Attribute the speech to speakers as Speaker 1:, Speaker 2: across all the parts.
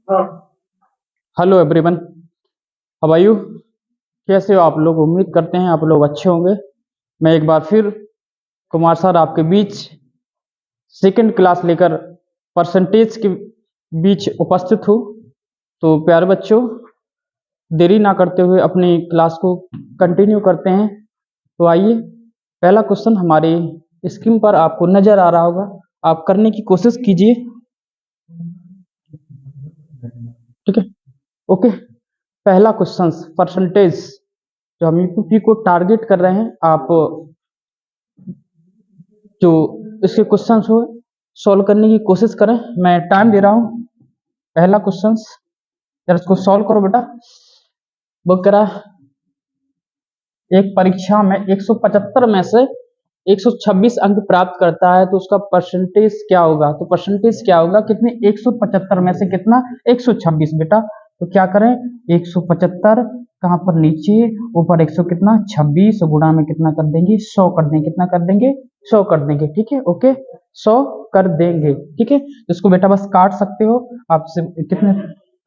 Speaker 1: Hello everyone, how are you? कैसे हो आप लोग? उम्मीद करते हैं आप लोग अच्छे होंगे। मैं एक बार फिर कुमार सर आपके बीच सेकंड क्लास लेकर परसेंटेज के बीच उपस्थित हूँ। तो प्यारे बच्चों, देरी ना करते हुए अपनी क्लास को कंटिन्यू करते हैं। तो आइए, पहला क्वेश्चन हमारी स्क्रीन पर आपको नजर आ रहा होगा, आप करने की कोशिश कीजिए। ठीक है, ओके। पहला क्वेश्चन परसेंटेज, जो हम यूपी को टारगेट कर रहे हैं, आप जो इसके क्वेश्चन हो सॉल्व करने की कोशिश करें। मैं टाइम दे रहा हूँ। पहला क्वेश्चन, जरा इसको सॉल्व करो बेटा। वो कह रहा, एक परीक्षा में 175 में से 126 अंक प्राप्त करता है तो उसका परसेंटेज क्या होगा? तो परसेंटेज क्या होगा? कितने? 175 में से कितना? 126 बेटा। तो क्या करें? 175 कहाँ पर? नीचे, ऊपर 100 कितना? 26 गुणा में कितना कर देंगे? 100 कर देंगे। कितना कर देंगे? 100 कर देंगे। ठीक है, ओके, 100 कर देंगे। ठीक है, इसको बेटा बस काट सकते हो आपसे कितने?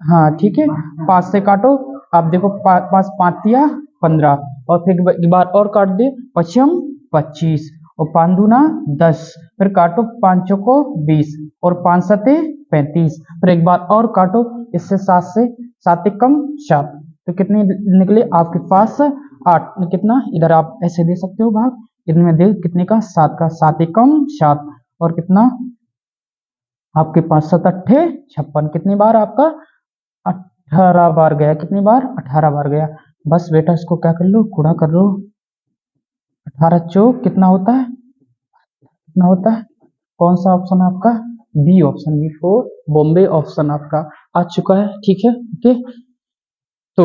Speaker 1: हाँ ठीक है, 5 से काटो। आप देखो, 5 5 या 15, और फिर एक बार और काट दे। 5 25 और 5 दूना 10, फिर काटो 5 को 20 और 5 सते 35, फिर एक बार और काटो। इससे 7 से 7 कम 7, तो कितने निकले आपके पास? 8। कितना? इधर आप ऐसे दे सकते हो भाग, इनमें दे कितने का? 7 का। 7 कम 7, और कितना आपके पास? 7 अट्ठे 56। कितनी बार आपका? 18 बार गया। कितनी बार? 18 बार गया। बस बेटा इसको क्या कर लो? गुणा कर लो। 18 चौक कितना होता है? कितना होता है? कौन सा ऑप्शन आपका? B option, B for Bombay option आपका आ चुका है। ठीक है, ओके। तो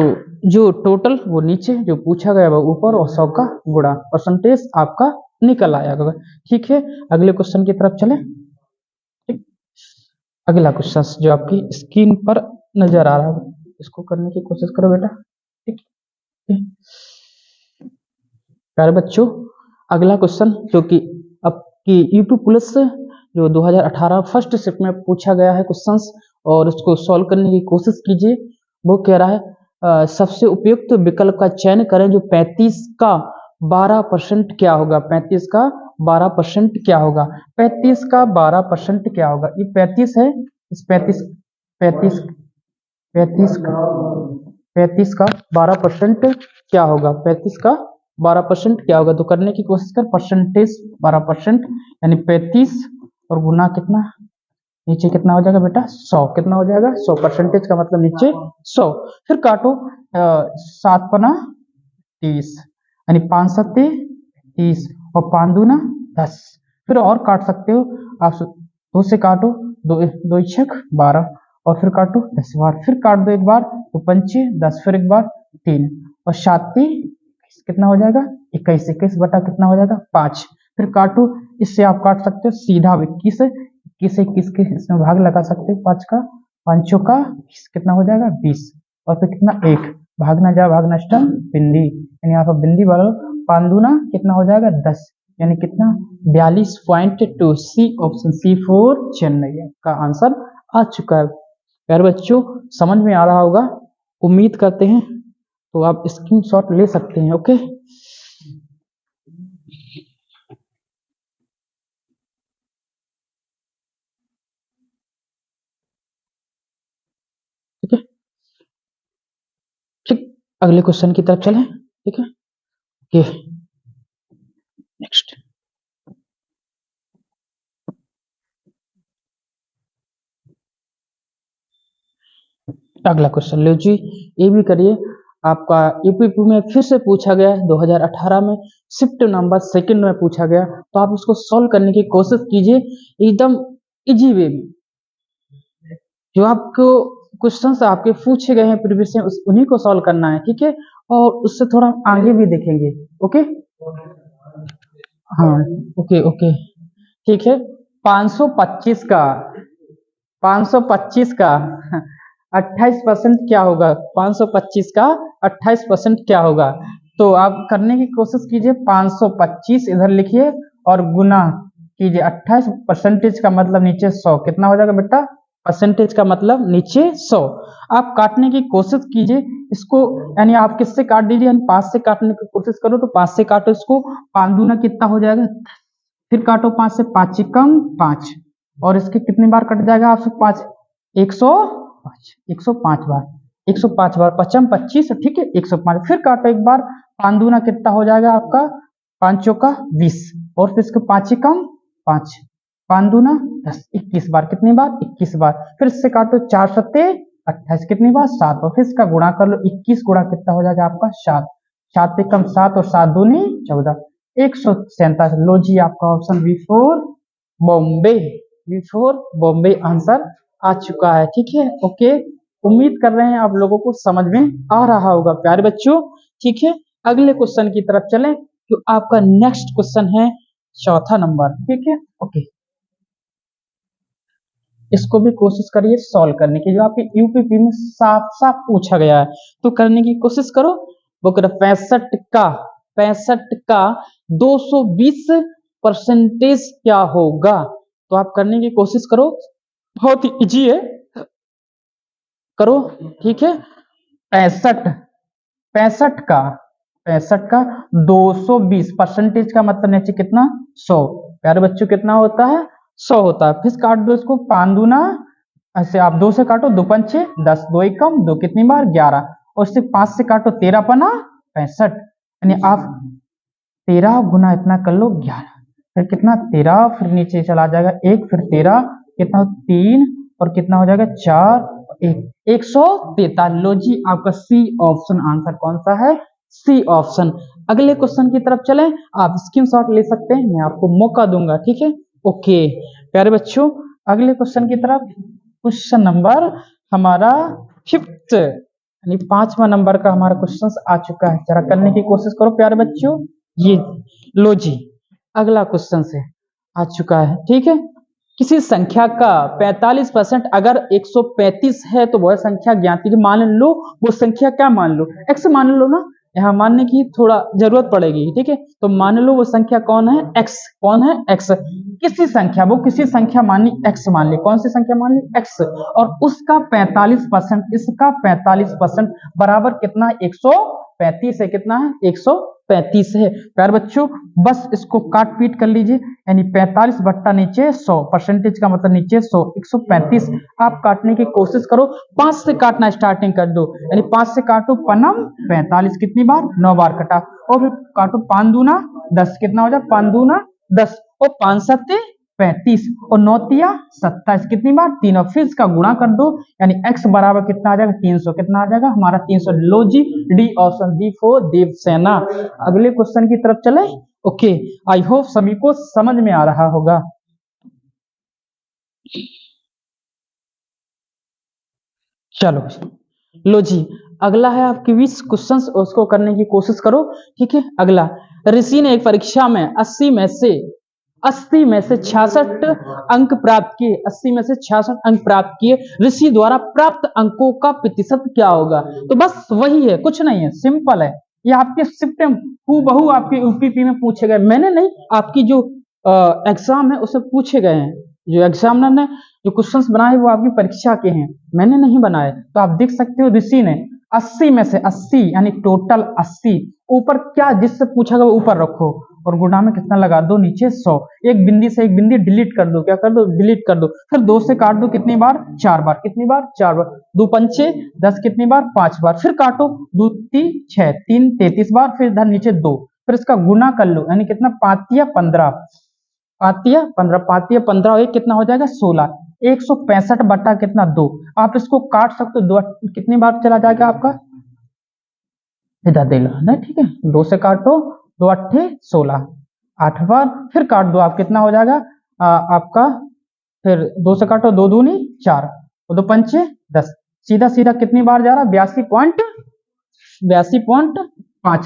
Speaker 1: जो टोटल वो नीचे, जो पूछा गया वो ऊपर, और 100 का गुणा, परसेंटेज आपका निकल आया होगा। ठीक है, अगले क्वेश्चन की तरफ चले। ठीक, अगला क्वेश्चन जो आपकी स्क्रीन पर नजर आ रहा है, इसको करने की कोशिश करो बेटा। ठीक है प्यारे बच्चों, अगला क्वेश्चन जो कि आपकी यूपी पुलिस जो 2018 फर्स्ट शिफ्ट में पूछा गया है क्वेश्चंस, और उसको सॉल्व करने की कोशिश कीजिए। वो कह रहा है, सबसे उपयुक्त विकल्प का चयन करें जो 35 का 12% क्या होगा? 35 का 12% क्या होगा? 35 का 12% क्या होगा? ये 35 है, इस 35 35 35 का 35 का 12% क्या होगा? 35 का 12% क्या होगा? तो करने की कोशिश कर। परसेंटेज 12%, यानी 35 और गुना कितना? नीचे कितना हो जाएगा बेटा? 100। कितना हो जाएगा? 100। परसेंटेज का मतलब नीचे 100। फिर काटो, 7 पना 30, यानी 5 सत्ते 30 और 5 दूना 10। फिर और काट सकते हो आप, 2 से काटो, 2 2 छक 12, और फिर काटो 10 बार, फिर काट दो एक बार, तो 5 10, फिर एक बार 3, और 7 कितना हो जाएगा? 21। 21 बटा कितना हो जाएगा? 5। फिर काटो, इससे आप काट सकते हो सीधा 21 21 21 के इसमें भाग लगा सकते हो। 5 का 5 का कितना हो जाएगा? 20, और फिर कितना? 1। भागना जा भागना स्टम बिंदी, यानी यहाँ पर बिंदी वालों 5 दूना कितना हो जाएगा? 10, यानी कितना? 42.2। सी ऑप्शन, सी फोर चेन्नई का आंसर आ चुका है। प्यारे बच्चों, समझ में आ रहा होगा, उम्मीद करते हैं। तो आप स्क्रीनशॉट ले सकते हैं। ओके, ठीक है, ठीक। अगले क्वेश्चन की तरफ चलें। ठीक है, ओके, नेक्स्ट। अगला क्वेश्चन लो जी, ये भी करिए। आपका यूपीपी में फिर से पूछा गया है, 2018 में शिफ्ट नंबर सेकंड में पूछा गया, तो आप उसको सॉल्व करने की कोशिश कीजिए एकदम इजी वे में। जो आपको क्वेश्चंस आपके पूछे गए हैं प्रीवियस में, उन्हीं को सॉल्व करना है। ठीक है, और उससे थोड़ा आगे भी देखेंगे। ओके, हाँ, ओके ओके, ठीक है। 525 का 525 का 28% क्या होगा? 525 का 28% क्या होगा? तो आप करने की कोशिश कीजिए। 525 इधर लिखिए और गुना कीजिए 28 परसेंटेज का मतलब नीचे 100। कितना हो जाएगा बेटा? परसेंटेज का मतलब नीचे 100। आप काटने की कोशिश कीजिए इसको, यानी आप किससे काट दीजिए, यानी 5 से काटने की कोशिश करो तो 5 से काटो इसको, 5 दूना कितना हो जाएगा, फिर काटो 5 से, 5 कम 5, और इसके कितनी बार कट जाएगा आपसे 5, 105 बार, 105 बार, 5 25, ठीक है 105, फिर काटो एक बार, 5 दूना कितना हो जाएगा आपका, 5 चौका 20, और फिर इसको 5 कम 5, 5 दूना 10, 21 बार, कितनी बार 21 बार, फिर इससे काटो 4 सत्ते 28, कितनी बार 7 बार, फिर इसका गुणा कर लो, 21 गुणा कितना हो जाएगा आपका 7, 7 कम 7 और 7 दूनी 14, 147। लो जी आपका option B4 Bombay, B4 Bombay answer आ चुका है, ठीक है ओके। उम्मीद कर रहे हैं आप लोगों को समझ में आ रहा होगा प्यारे बच्चों, ठीक है। अगले क्वेश्चन की तरफ चलें, तो आपका नेक्स्ट क्वेश्चन है चौथा नंबर, ठीक है ओके। इसको भी कोशिश करिए सॉल्व करने की, जो आपके यूपीपी में साफ साफ पूछा गया है, तो करने की कोशिश करो। वो कर 65 का 220% क्या होगा, तो आप करने की कोशिश करो, बहुत ही इजी है, करो ठीक है। 65 का 220 परसेंटेज का मतलब नीचे कितना 100, प्यारे बच्चों कितना होता है 100 होता है, फिर काट दो इसको, 5 दूना, ऐसे आप 2 से काटो, 2 पंचे 10, 2 एकम 2, कितनी बार 11, और सिर्फ 5 से काटो, 13 पना 65, यानी आप 13 गुना इतना कर लो 11, फिर कितना 13, फिर नीचे चला जाएगा 1, फिर 13 कितना 3, और कितना हो जाएगा 4, 143। लो जी आपका सी ऑप्शन आंसर कौन सा है, सी ऑप्शन। अगले क्वेश्चन की तरफ चलें, आप स्क्रीनशॉट ले सकते हैं, मैं आपको मौका दूंगा, ठीक है ओके। प्यारे बच्चों अगले क्वेश्चन की तरफ, क्वेश्चन नंबर हमारा 5th, यानी 5वां नंबर का हमारा क्वेश्चन आ चुका है, जरा करने की कोशिश करो प्यारे बच्चों। ये लो जी अगला क्वेश्चन से आ चुका है, ठीक है। किसी संख्या का 45% अगर 135 है तो वह संख्या ज्ञात कीजिए। मान लो वो संख्या क्या मान लो, x मान लो ना, यहाँ मानने की थोड़ा जरूरत पड़ेगी, ठीक है। तो मान लो वो संख्या कौन है, x, कौन है x, किसी संख्या, वो किसी संख्या मानी x मान ली, कौन सी संख्या मान ली x, और उसका 45%, इसका 45% बराबर कितना है 135 है, कितना है 135 है। प्यारे बच्चों बस इसको काट पीट कर लीजिए, यानी 45 बट्टा नीचे 100, परसेंटेज का मतलब नीचे 100, 135 आप काटने की कोशिश करो, 5 से काटना स्टार्टिंग कर दो, यानी 5 से काटो पनम 45, कितनी बार 9 बार कटा, और फिर काटो 5 दूना 10, कितना हो जाए 5 दूना 10, और 5 सत्ते 35, और 9 तिया 27, कितनी बार 3, और फिर इसका गुणा कर दो, यानी x बराबर कितना आ जाएगा 300, कितना आ जाएगा हमारा 300। लो जी डी ऑप्शन D4 देवसेना। अगले क्वेश्चन की तरफ चले ओके। आई होप सभी को समझ में आ रहा होगा। चलो लो जी अगला है आपके 20 क्वेश्चंस, उसको करने की कोशिश करो, ठीक है। अगला, ऋषि ने एक परीक्षा में 80 में से 66 अंक प्राप्त किए, 80 में से 66 अंक प्राप्त किए, ऋषि द्वारा प्राप्त अंकों का प्रतिशत क्या होगा। तो बस वही है, कुछ नहीं है, सिंपल है, ये आपके शिफ्ट हूबहू आपके यूपीपी में पूछे गए, मैंने नहीं, आपकी जो एग्जाम है उससे पूछे गए हैं, जो एग्जामिनर ने जो क्वेश्चंस बनाए वो आपकी परीक्षा के हैं, मैंने नहीं बनाए। तो आप देख सकते हो ऋषि ने 80 में से 80 यानी टोटल 80, ऊपर क्या जिससे पूछा गया ऊपर रखो, और गुणा में कितना लगा दो नीचे 100, एक बिंदी से एक बिंदी डिलीट कर दो, क्या कर दो डिलीट कर दो, फिर 2 से काट दो, कितनी बार 4 बार, कितनी बार 4 बार, 2 पंचे 10, कितनी बार 5 बार, फिर काटो 2 3 6 3 33 बार, फिर इधर नीचे 2, फिर इसका गुना कर लो, यानी कितना 5 या 15, 5 या 15, 5 या 15 और एक कितना हो जाएगा 16, 165 बटा कितना 2, आप इसको काट सकते हो, 2 कितनी बार चला जाएगा आपका, इधर दे लो ना, ठीक है 2 से काटो, 2 अट्ठे 16, 8 बार, फिर काट दो, आप कितना हो जाएगा आपका, फिर 2 से काटो, 2 दूनी 4, 2 पंचे 10, सीधा सीधा कितनी बार जा रहा 82.5।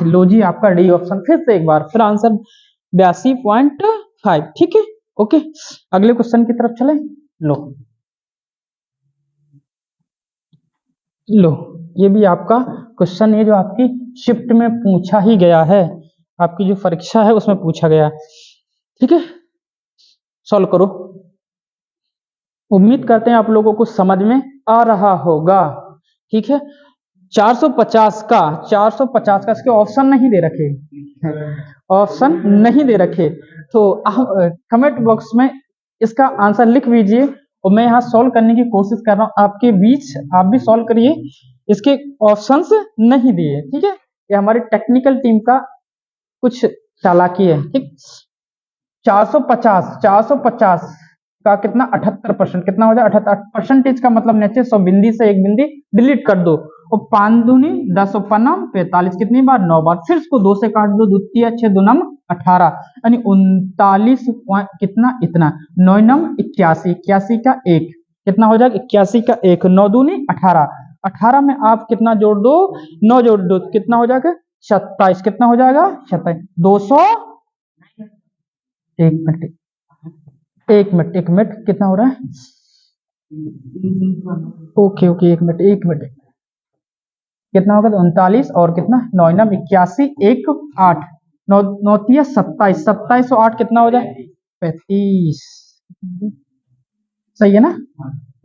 Speaker 1: लो जी आपका डी ऑप्शन, फिर से एक बार फिर आंसर 82.5, ठीक है ओके। अगले क्वेश्चन की तरफ चले, लो ये भी आपका क्वेश्चन है जो आपकी शिफ्ट में पूछा ही गया है, आपकी जो परीक्षा है उसमें पूछा गया, ठीक है सॉल्व करो। उम्मीद करते हैं आप लोगों को समझ में आ रहा होगा। ठीक है, 450 का 450 का इसके ऑप्शन नहीं दे रखे, ऑप्शन नहीं दे रखे, तो आप कमेंट बॉक्स में इसका आंसर लिख दीजिए और मैं यहाँ सॉल्व करने की कोशिश कर रहा हूँ आपके बीच, आप भी सॉल्व करिए। इसके ऑप्शंस नहीं दिए, ठीक है, ये हमारी टेक्निकल टीम का कुछ चालाकी है। ठीक, 450 का कितना 78%, कितना हो जाए 78 परसेंटेज का मतलब नीचे 100 बिंदी से एक बिंदी डिलीट कर दो और 5 दूनी 10 और 5 45, कितनी बार 9 बार, फिर इसको 2 से काट दो, द्वितीय 6 दूनम 18 यानी 39 कितना इतना 9 नम 81, 81 का 1 कितना हो जाएगा 81 का 1, 9 दूनी 18, 18 में आप कितना जोड़ दो 9 जोड़ दो कितना हो जाएगा 27, कितना हो जाएगा 27, 200 एक मिनट कितना हो रहा है, ओके एक मिनट कितना होगा 39 और कितना 9 नम 81 1 8 9 9 27, 27 और 8 कितना हो जाए 35, सही है ना।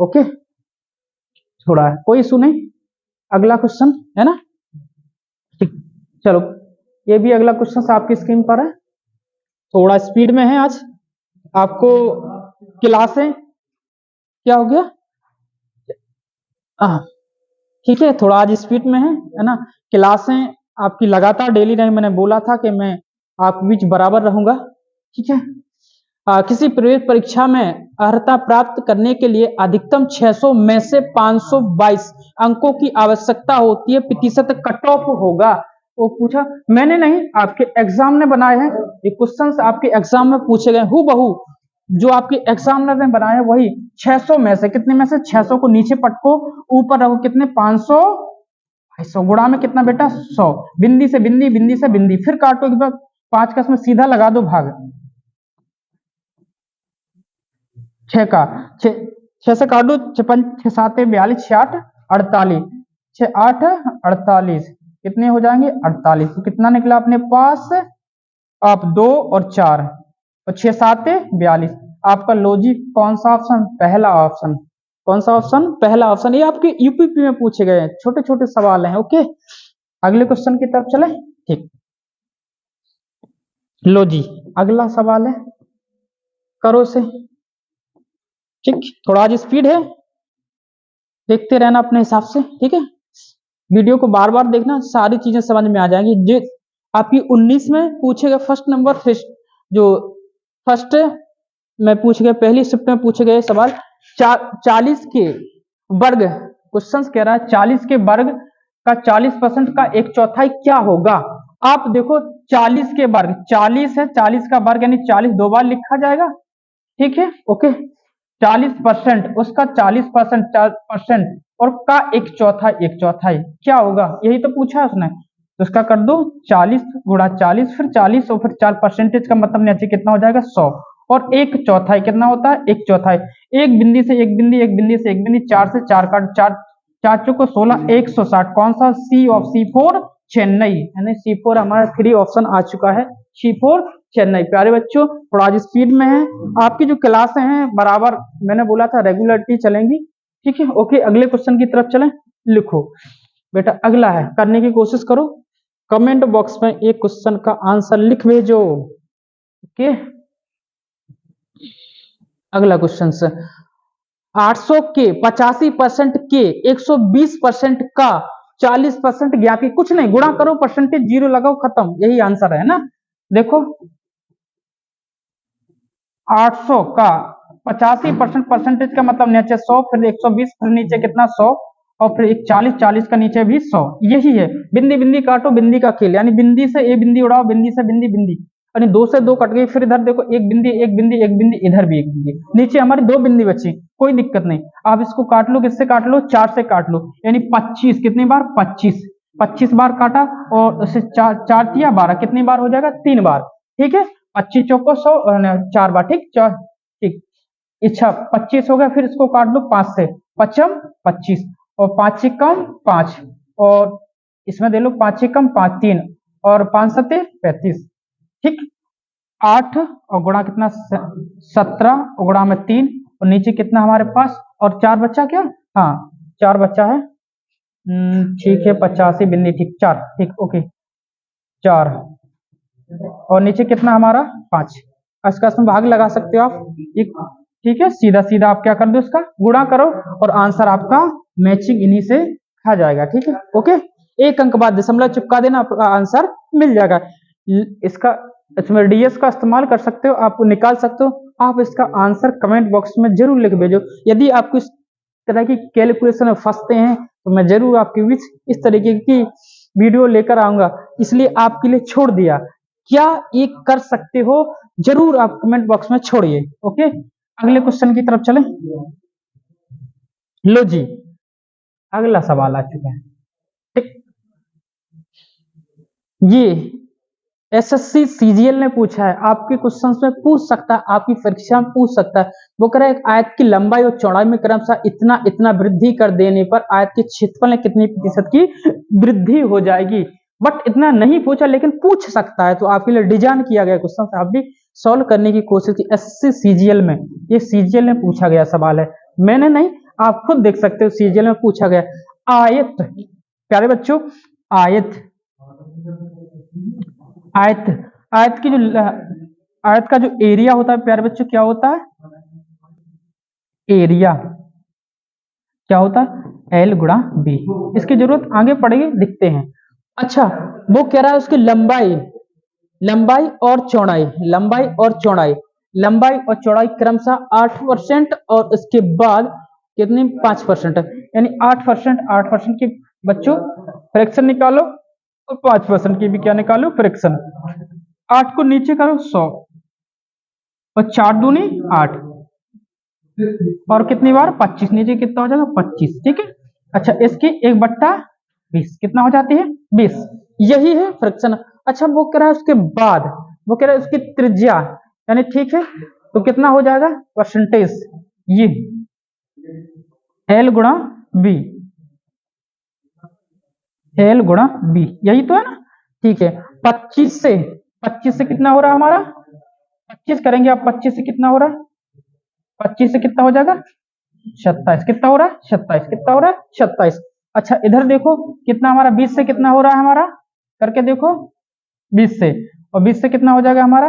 Speaker 1: ओके, थोड़ा कोई इशू नहीं, अगला क्वेश्चन है ना। ठीक, चलो ये भी अगला क्वेश्चन आपकी स्क्रीन पर है, थोड़ा स्पीड में है आज आपको क्लासें, क्या हो गया ठीक है, थोड़ा आज स्पीड में है ना। क्लासें आपकी लगातार डेली रहेंगी, मैंने बोला था कि मैं आपके बीच बराबर रहूंगा। ठीक है, किसी प्रवेश परीक्षा में अर्हता प्राप्त करने के लिए अधिकतम 600 में से 522 अंकों की आवश्यकता होती है, प्रतिशत कट ऑफ होगा। वो पूछा मैंने नहीं, आपके एग्जाम ने बनाए हैं ये क्वेश्चंस, आपके एग्जाम में पूछे गए हूबहू जो आपके एग्जामिनर ने बनाया है वही 600 में से, कितने में से 600 को नीचे पटको ऊपर रखो, कितने 500 500 गुणा में कितना बेटा 100, बिंदी से बिंदी, बिंदी से बिंदी, फिर काटो के बाद 5 का इसमें सीधा लगा दो भाग, 6 का 6 से काट दो, 6 7 42 6 8 48, 6 8 48 कितने हो जाएंगे 48, तो कितना निकला अपने पास आप 2 और 4 और 6 7 42, आपका लॉजिक कौन सा ऑप्शन, पहला ऑप्शन, कौन सा ऑप्शन, पहला ऑप्शन। ये आपके यूपीपी में पूछे गए छोटे छोटे सवाल हैं। ओके, अगले क्वेश्चन की तरफ चले। ठीक, लो जी अगला सवाल है, करो से। ठीक, थोड़ा आज स्पीड है, देखते रहना अपने हिसाब से। ठीक है, वीडियो को बार बार देखना, सारी चीजें समझ में आ जाएंगी। जो आपकी 19 में पूछे गए फर्स्ट नंबर, जो फर्स्ट में पूछे गए, पहली शिफ्ट में पूछे गए सवाल 40 के वर्ग, क्वेश्चन कह रहा है 40 के वर्ग का 40% का 1/4 क्या होगा। आप देखो 40 के वर्ग 40 है, 40 का वर्ग यानी 40 दो बार लिखा जाएगा। ठीक है, ओके, 40% उसका 40% और का 1/4 क्या होगा, यही तो पूछा है उसने, तो उसका कर दो 40 गुणा 40 फिर 40 और फिर 4% का मतलब नीचे कितना हो जाएगा 100 और 1/4 कितना होता है 1/4, एक बिंदी से एक बिंदी, एक बिंदी से एक बिंदी, 4 से 4 काट, 4 4 चौको 16 160, कौन सा सी ऑफ C4 चेन्नई, यानी C4 हमारा 3 ऑप्शन आ चुका है, C4 चेन्नई। प्यारे बच्चों थोड़ा आज स्पीड में है, आपकी जो क्लासें हैं बराबर मैंने बोला था रेगुलरिटी चलेंगी। ठीक है, ओके, अगले क्वेश्चन की तरफ चलें। लिखो बेटा, अगला है, करने की कोशिश करो, कमेंट बॉक्स में एक क्वेश्चन का आंसर लिख भेजो। ओके, अगला क्वेश्चन से 800 के 85% के 120% का 40% ज्ञात, कुछ नहीं गुणा करो, परसेंटेज जीरो लगाओ, खत्म, यही आंसर है ना। देखो 800 का 85% परसेंटेज का मतलब नीचे 100 फिर 120 फिर नीचे कितना 100 और फिर 40 40 का नीचे भी 100, यही है। बिंदी बिंदी काटो, बिंदी का खेल, यानी बिंदी से ए बिंदी उड़ाओ, बिंदी से बिंदी बिंदी, यानी 2 से 2 कट गई, फिर इधर देखो एक बिंदी एक बिंदी एक बिंदी, इधर भी एक बिंदी, नीचे हमारी 2 बिंदी बची, कोई दिक्कत नहीं। आप इसको काट लो, किससे काट लो 4 से काट लो, यानी 25 कितनी बार 25 बार काटा और उसे 4 दिया 12, कितनी बार हो जाएगा 3 बार। ठीक है, 25 चौको 100 4 बार, ठीक ठीक, इच्छा 25 हो गया, फिर इसको काट दो 5 से, 5 25 और 5 से कम 5 और इसमें दे लो 5 से कम 5 3 और 5 7 35, ठीक, 8 और गुणा कितना 17 और गुणा में 3 और नीचे कितना हमारे पास, और 4 बच्चा क्या, हाँ 4 बच्चा है, ठीक है 85 बिंदी, ठीक 4, ठीक ओके 4, और नीचे कितना हमारा 5। इसका इसमें भाग लगा सकते हो आप, एक ठीक है, सीधा सीधा आप क्या कर दो, इसका गुणा करो और आंसर आपका मैचिंग इन्हीं से आ जाएगा, ठीक है ओके। एक अंक बाद दशमलव चिपका देना, आपका आंसर मिल जाएगा। इसका इसमें डीएस का इस्तेमाल कर सकते हो, आप निकाल सकते हो। आप इसका आंसर कमेंट बॉक्स में जरूर लिख भेजो। यदि आपको इस तरह की कैलकुलेशन में फंसते हैं तो मैं जरूर आपके बीच इस तरीके की वीडियो लेकर आऊंगा, इसलिए आपके लिए छोड़ दिया। क्या ये कर सकते हो, जरूर आप कमेंट बॉक्स में छोड़िए, ओके। अगले क्वेश्चन की तरफ चलें। लो जी, अगला सवाल आ चुका है, ठीक। ये एसएससी सीजीएल ने पूछा है, आपके क्वेश्चन में पूछ सकता है, आपकी परीक्षा में पूछ सकता है। वो कह रहा है एक आयत की लंबाई और चौड़ाई में क्रमशः इतना इतना वृद्धि कर देने पर आयत के क्षेत्रफल में कितनी प्रतिशत की वृद्धि हो जाएगी। बट इतना नहीं पूछा, लेकिन पूछ सकता है, तो आपके लिए डिजाइन किया गया क्वेश्चन, आप भी सॉल्व करने की कोशिश की। एसएससी सीजीएल में, ये सीजीएल में पूछा गया सवाल है, मैंने नहीं, आप खुद देख सकते हो, सीजीएल में पूछा गया। आयत, प्यारे बच्चों, आयत आयत आयत की जो आयत का जो एरिया होता है प्यारे बच्चों, क्या होता है, एरिया क्या होता है, एल गुणा बी। इसकी जरूरत आगे पड़ेगी, दिखते हैं। अच्छा, वो कह रहा है उसकी लंबाई, लंबाई और चौड़ाई, लंबाई और चौड़ाई, लंबाई और चौड़ाई क्रमशः 8% और इसके बाद कितनी 5%, यानी 8%, 8% की बच्चों फ्रैक्शन निकालो और 5% की भी क्या निकालो, फ्रैक्शन। 8 को नीचे करो 100 और 4 दूनी 8 और कितनी बार 25, नीचे कितना हो जाएगा 25, ठीक है। अच्छा, इसकी 1/20 कितना हो जाती है 20, यही है फ्रैक्शन। अच्छा, वो कह रहा है उसके बाद, वो कह रहा है उसकी त्रिज्या, यानी ठीक है, तो कितना हो जाएगा परसेंटेज, ये एल गुणा बी, एल गुणा बी, यही तो है ना, ठीक है। 25 से कितना हो रहा है हमारा, 25 करेंगे आप, 25 से कितना हो रहा है, 25 से कितना हो जाएगा 27, कितना हो रहा है 27, कितना हो रहा है 27। अच्छा, इधर देखो कितना हमारा, 20 से कितना हो रहा है हमारा, करके देखो 20 से, और 20 से कितना हो जाएगा हमारा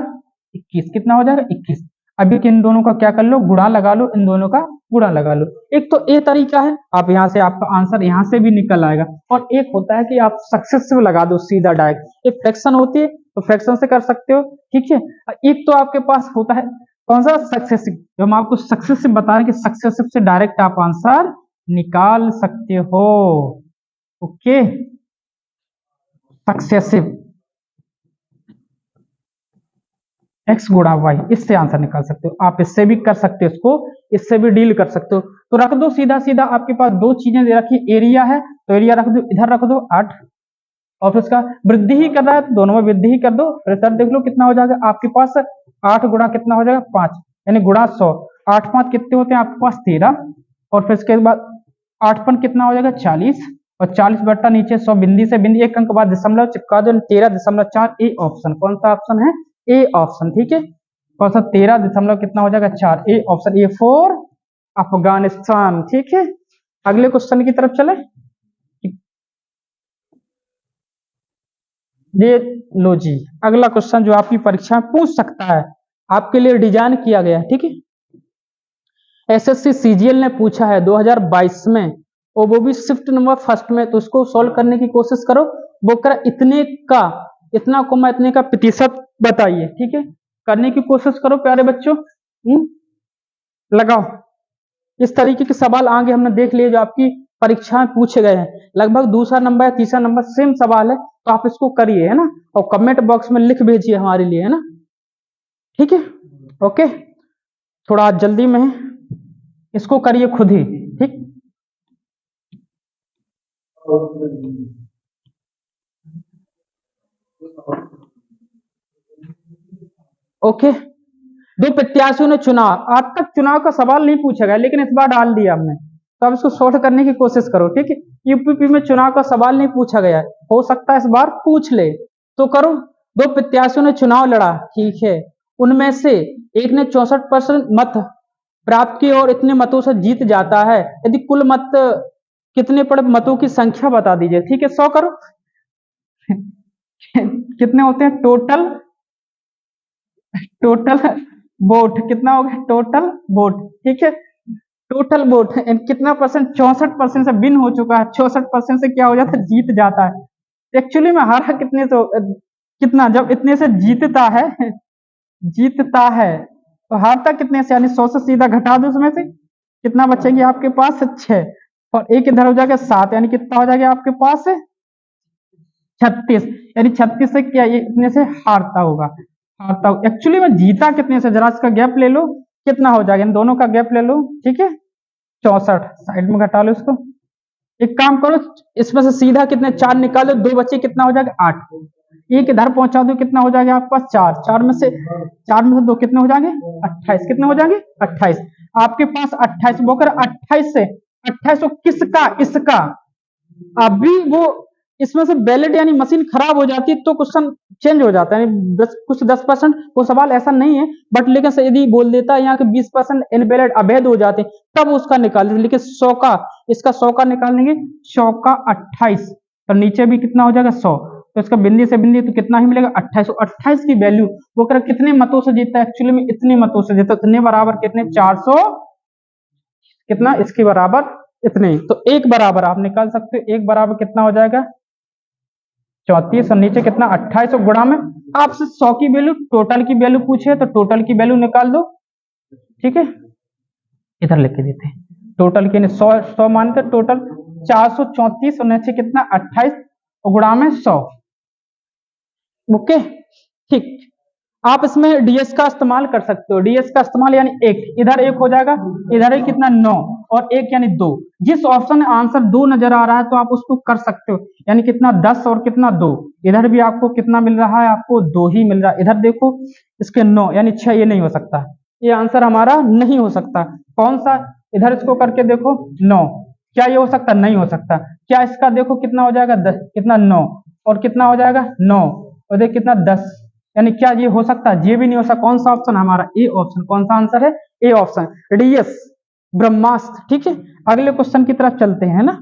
Speaker 1: 21, कितना हो जाएगा 21। अभी इन दोनों का क्या कर लो, गुणा लगा लो, इन दोनों का गुणा लगा लो। एक तो ये तरीका है, आप यहाँ से आपका आंसर यहाँ से भी निकल आएगा, और एक होता है कि आप सक्सेसिव लगा दो सीधा डायरेक्ट। एक फ्रैक्शन होती है तो फ्रैक्शन से कर सकते हो, ठीक है। एक तो आपके पास होता है कौन सा, सक्सेसिव, जो हम आपको सक्सेसिव बता रहे हैं कि सक्सेसिव से डायरेक्ट आप आंसर निकाल सकते हो, ओके। सक्सेसिव एक्स गुणा वाई, इससे आंसर निकाल सकते हो आप, इससे भी कर सकते हो, इसको इससे भी डील कर सकते हो। तो रख दो सीधा सीधा, आपके पास दो चीजें दे रखी, एरिया है तो एरिया रख दो, इधर रख दो 8, और फिर उसका वृद्धि ही कर रहा है तो दोनों में वृद्धि ही कर दो। फिर सर देख लो कितना हो जाएगा आपके पास, 8 गुणा कितना हो जाएगा 5, यानी गुणा 100, 8 5 कितने होते हैं आपके पास 13, और फिर इसके बाद 8 5 कितना हो जाएगा 40, और 40 बट्टा नीचे 100, बिंदी से बिंदी एक अंक बाद दशमलव चिपका दो, 13.4, ए ऑप्शन, कौन सा ऑप्शन है, ए ऑप्शन, ठीक है। कौन सा 13 दशमलव कितना हो जाएगा 4, A option, A for Afghanistan, ठीक है। अगले क्वेश्चन की तरफ चले। ये लो जी, अगला क्वेश्चन जो आपकी परीक्षा में पूछ सकता है, आपके लिए डिजाइन किया गया है, ठीक है। एसएससी सीजीएल ने पूछा है 2022 में, और वो भी शिफ्ट नंबर फर्स्ट में, तो उसको सॉल्व करने की कोशिश करो। वो कर इतने का, इतना कोमा इतने का प्रतिशत बताइए, ठीक है, करने की कोशिश करो प्यारे बच्चों, लगाओ। इस तरीके के सवाल आगे हमने देख लिए जो आपकी परीक्षा में पूछे गए हैं, लगभग दूसरा नंबर या तीसरा नंबर सेम सवाल है, तो आप इसको करिए, है ना, और कमेंट बॉक्स में लिख भेजिए हमारे लिए, है ना, ठीक है ओके। थोड़ा जल्दी में इसको करिए खुद ही, ठीक। ओके, दो प्रत्याशियों ने चुनाव, आज तक चुनाव का सवाल नहीं पूछा गया, लेकिन इस बार डाल दिया हमने, तो अब इसको सॉल्व करने की कोशिश करो, ठीक है। यूपीपी में चुनाव का सवाल नहीं पूछा गया है, हो सकता है इस बार पूछ ले, तो करो। दो प्रत्याशियों ने चुनाव लड़ा, ठीक है, उनमें से एक ने 64% मत प्राप्त किए और इतने मतों से जीत जाता है। यदि कुल मत कितने पड़े, मतों की संख्या बता दीजिए। ठीक है, 100 करो। कितने होते हैं टोटल, टोटल वोट कितना हो गया, टोटल वोट। ठीक है, टोटल वोट कितना परसेंट, 64% से विन हो चुका है, 64% से क्या हो जाता है, जीत जाता है। एक्चुअली में हारा कितने से, कितना, जब इतने से जीतता है, जीतता है, तो हारता कितने से, यानी 100 से सीधा घटा दो, उसमें से कितना बचेंगे आपके पास, 6, और एक इधर हो जाएगा 7, यानी कितना हो जाएगा आपके पास 36, यानी 36 से क्या ये इतने से हारता होगा, हारता होगा। एक्चुअली में जीता कितने से, जरा इसका गैप ले लो, कितना हो जाएगा, इन दोनों का गैप ले लो। ठीक है, 64, साइड में घटा लो इसको। एक काम करो, इसमें से सीधा कितने 4 निकालो, 2 बच्चे, कितना हो जाएगा 8, एक इधर पहुंचा दो, कितना हो जाएगा आपके पास 4, 4 में से 2 कितने हो जाएंगे 28, कितने हो जाएंगे 28, आपके पास 28 बोकर 28 से 28 को किसका, इसका, अभी वो इसमें से बैलेट यानी मशीन खराब हो जाती है तो क्वेश्चन चेंज हो जाता है, कुछ 10%, वो सवाल ऐसा नहीं है, बट लेकिन यदि बोल देता है यहाँ के 20% इनवैलिड अवैध हो जाते तब उसका निकाल देते, लेकिन 100 का, इसका 100 का निकाल देंगे, 100 का 28, तो नीचे भी कितना हो जाएगा 100, तो इसका बिंदी से बिंदी तो कितना ही मिलेगा 28, 28 की वैल्यू वो कर कितने मतों से जीतता है, एक्चुअली में इतने मतों से जीतता, इतने बराबर कितने 400, कितना इसके बराबर इतने, तो एक बराबर आप निकाल सकते हो, एक बराबर कितना हो जाएगा 34, और नीचे कितना 28, और गुणा में आपसे 100 की वैल्यू, टोटल की वैल्यू पूछे तो टोटल की वैल्यू निकाल दो। ठीक है, इधर लिख के देते हैं, टोटल की 100 मानते टोटल 434, और नीचे कितना 28, और गुणा में 100। ओके, ठीक, आप इसमें डीएस का इस्तेमाल कर सकते हो, डीएस का इस्तेमाल यानी एक, इधर एक हो जाएगा, इधर एक कितना 9, और एक यानी 2, जिस ऑप्शन में आंसर 2 नजर आ रहा है तो आप उसको कर सकते हो, यानी कितना 10 और कितना 2, इधर भी आपको कितना मिल रहा है, आपको 2 ही मिल रहा है, इधर देखो इसके 9 यानी 6, ये नहीं हो सकता, ये आंसर हमारा नहीं हो सकता। कौन सा, इधर इसको करके देखो 9, क्या ये हो सकता, नहीं हो सकता। क्या इसका देखो कितना हो जाएगा 10, कितना 9, और कितना हो जाएगा 9, और देख कितना 10, यानी क्या ये हो सकता है, ये भी नहीं हो सकता। कौन सा ऑप्शन हमारा, ए ऑप्शन, कौन सा आंसर है, ए ऑप्शन, डीएस ब्रह्मास्त्र। ठीक है, अगले क्वेश्चन की तरफ चलते हैं ना,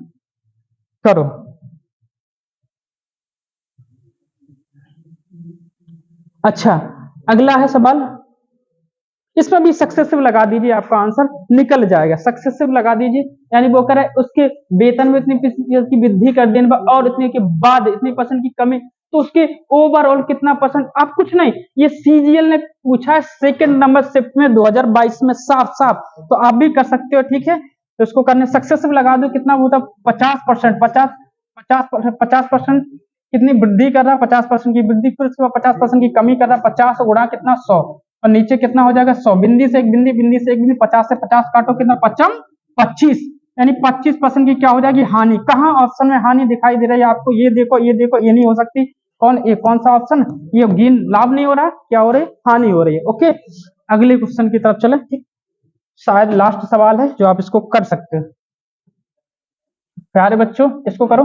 Speaker 1: करो। अच्छा, अगला है सवाल, इसमें भी सक्सेसिव लगा दीजिए, आपका आंसर निकल जाएगा, सक्सेसिव लगा दीजिए, यानी वो कह रहा है उसके वेतन में इतनी प्रतिशत की वृद्धि कर देने और इतने के बाद इतनी परसेंट की कमी, तो उसके ओवरऑल कितना परसेंट, आप कुछ नहीं, ये सीजीएल ने पूछा है सेकंड नंबर शिफ्ट में 2022 में, साफ साफ, तो आप भी कर सकते हो। ठीक है, तो इसको करने सक्सेसिव लगा दो, कितना होता 50%, 50% कितनी वृद्धि कर रहा है, 50% की वृद्धि, फिर उसके बाद 50% की कमी कर रहा है, 50 गुणा कितना 100, और नीचे कितना हो जाएगा 100, बिंदी से एक बिंदी, बिंदी से एक बिंदी, 50 से 50 काटो, कितना 25, 25, यानी 25% की क्या हो जाएगी हानि। कहाँ ऑप्शन में हानि दिखाई दे रही है आपको, ये देखो, ये देखो, ये नहीं हो सकती, कौन, ये कौन सा ऑप्शन, ये गेन लाभ नहीं हो रहा, क्या हो रही है, हानि हो रही है। ओके, अगले क्वेश्चन की तरफ चले। ठीक, शायद लास्ट सवाल है जो आप इसको कर सकते हो। प्यारे बच्चों, इसको करो।